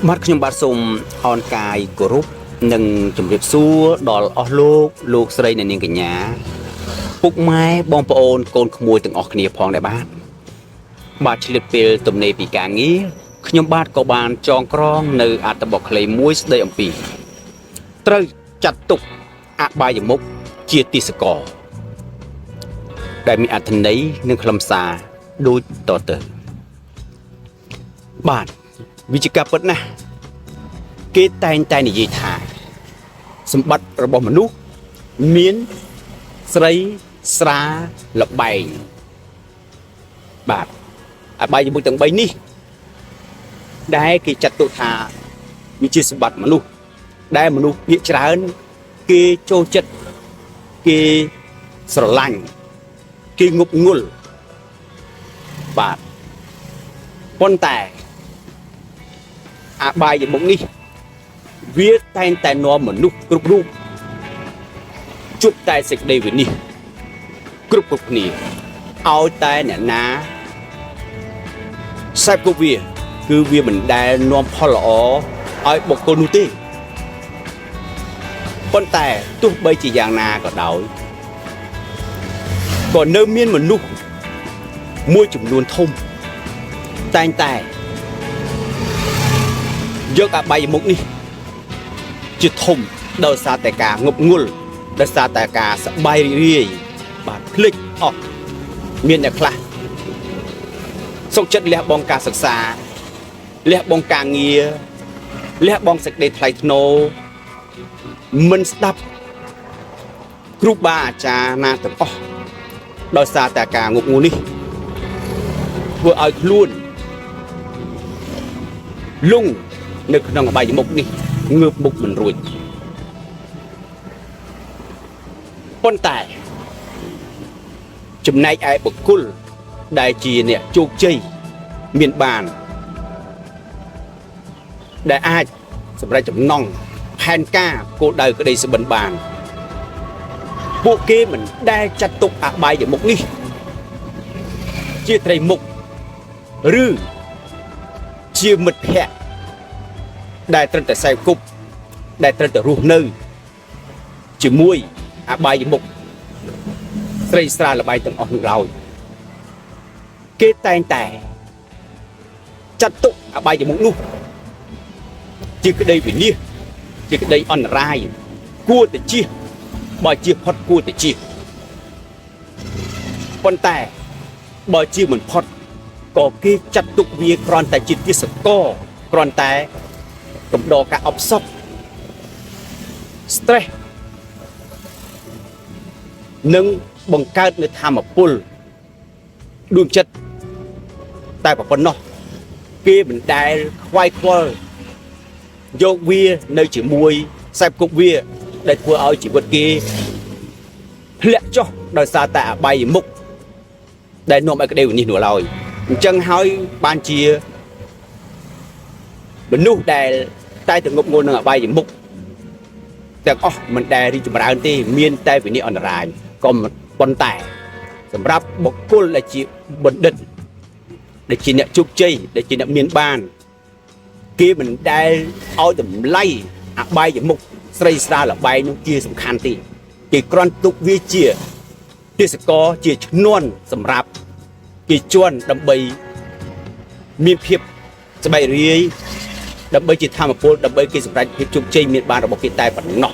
បាត់ខ្ញុំបាទសូមអនកាយគោរពនិងជម្រាបសួរដល់អស់លោកស្រីអ្នកនាងកញ្ញាពុកម៉ែបងប្អូនកូនក្មួយទាំងអស់គ្នាផងដែរបាទឆ្លៀតពេលទំនេរពីការងារខ្ញុំបាទក៏បានចងក្រងនៅអត្ថបទខ្លីមួយស្ដីអំពីត្រូវចាត់ទុកអបាយមុខជាទាសករដែលមានអត្ថន័យនិងខ្លឹមសារដូចតទៅបាទវិជ្ជាការពិតណាស់គេតែងតែនិយាយថាសម្បត្តិរបស់មនុស្សមានស្រីស្រាលបែងបាទអបាយមុខទាំង3នេះដែលគេចាត់ទុកថាវាជាសម្បត្តិមនុស្សដែលមនុស្សភាគច្រើនគេចូលចិត្តគេស្រឡាញ់គេងប់ងល់បាទប៉ុន្តែអបាយមុខនេះវាតែងតែនាំមនុស្សគ្រប់រូបជួបតែសេចក្តីវិនិច្ឆ័យគ្រប់គ្នាឲ្យតែអ្នកណាខ្សែគប់វាគឺវាមិនដែលនាំផលល្អឲ្យបុគ្គលនោះទេប៉ុន្តែទោះបីជាយ៉ាងណាក៏ដោយក៏នៅមានមនុស្សមួយចំនួនធំតែងតែយកអបាយមុខនេះជាធំដោយសារតែការងប់ងល់ដោយសារតែការសប្បាយរីករាយបាទភ្លេចអស់មានអ្នកខ្លះសុខចិត្តលះបង់ការសិក្សាលះបង់ការងារលះបង់សេចក្តីថ្លៃថ្នូរមិនស្ដាប់គ្រូបាអាចារ្យណាទាំងអស់ដោយសារតែការងប់ងល់នេះធ្វើឲ្យខ្លួនលងនៅក្នុងអបាយមុខនេះងើបមុខមិនរួចប៉ុន្តែចំណែកឯបុគ្គលដែលជាអ្នកជោគជ័យមានបានដែលអាចសម្រេចចំណងផែនការគោលដៅក្តីសុបិនបានពួកគេមិនដែលចាត់ទុកអបាយមុខនេះជាត្រីមុខឬជាមិត្តភក្តិដែលត្រូវតែខ្សែគប់ដែលត្រូវតែរស់នៅជាមួយអបាយមុខស្រីស្រាលបែងទាំងអស់នោះឡើយគេតែងតែចាត់ទុកអបាយមុខនោះជាក្តីវិនិច្ឆ័យជាក្តីអន្តរាយគួរតែជៀសបើជៀសផុតគួរតែជៀសប៉ុន្តែបើជៀសមិនផុតក៏គេចាត់ទុកវាគ្រាន់តែជាទាសករគ្រាន់តែកំដរការអបសព stress និងបង្កើតនៅធម៌ពលដួងចិត្តតែប៉ុណ្ណោះគេមិនដែលខ្វាយខ្វល់យកវានៅជាមួយខ្សែគប់វាដែលធ្វើឲ្យជីវិតគេធ្លាក់ចុះដោយសារតែអបាយមុខដែលនាំឲ្យក្តីវិនិច្ឆ័យនោះឡើយអញ្ចឹងហើយបានជាមនុស្សដែលតែងតែងប់ងល់នឹងអបាយមុខទាំងអស់មិនដែលរីកចម្រើនទេមានតែវិនិច្ឆ័យអន្តរាយក៏ប៉ុន្តែសម្រាប់បុគ្គលដែលជាបណ្ឌិតដែលជាអ្នកជោគជ័យដែលជាអ្នកមានបានគេមិនដែលឲ្យតម្លៃអបាយមុខស្រីស្រាលបែងនោះជាសំខាន់ទេគេគ្រាន់ទុកវាជាទេសករជាឈ្នន់សម្រាប់គេជន់ដើម្បីមានភាពសប្បាយរីករាយដើម្បីជាធម៌ពលដើម្បីគេសម្រេចភាពជោគជ័យមានបានរបស់គេតែប៉ុណ្ណោះ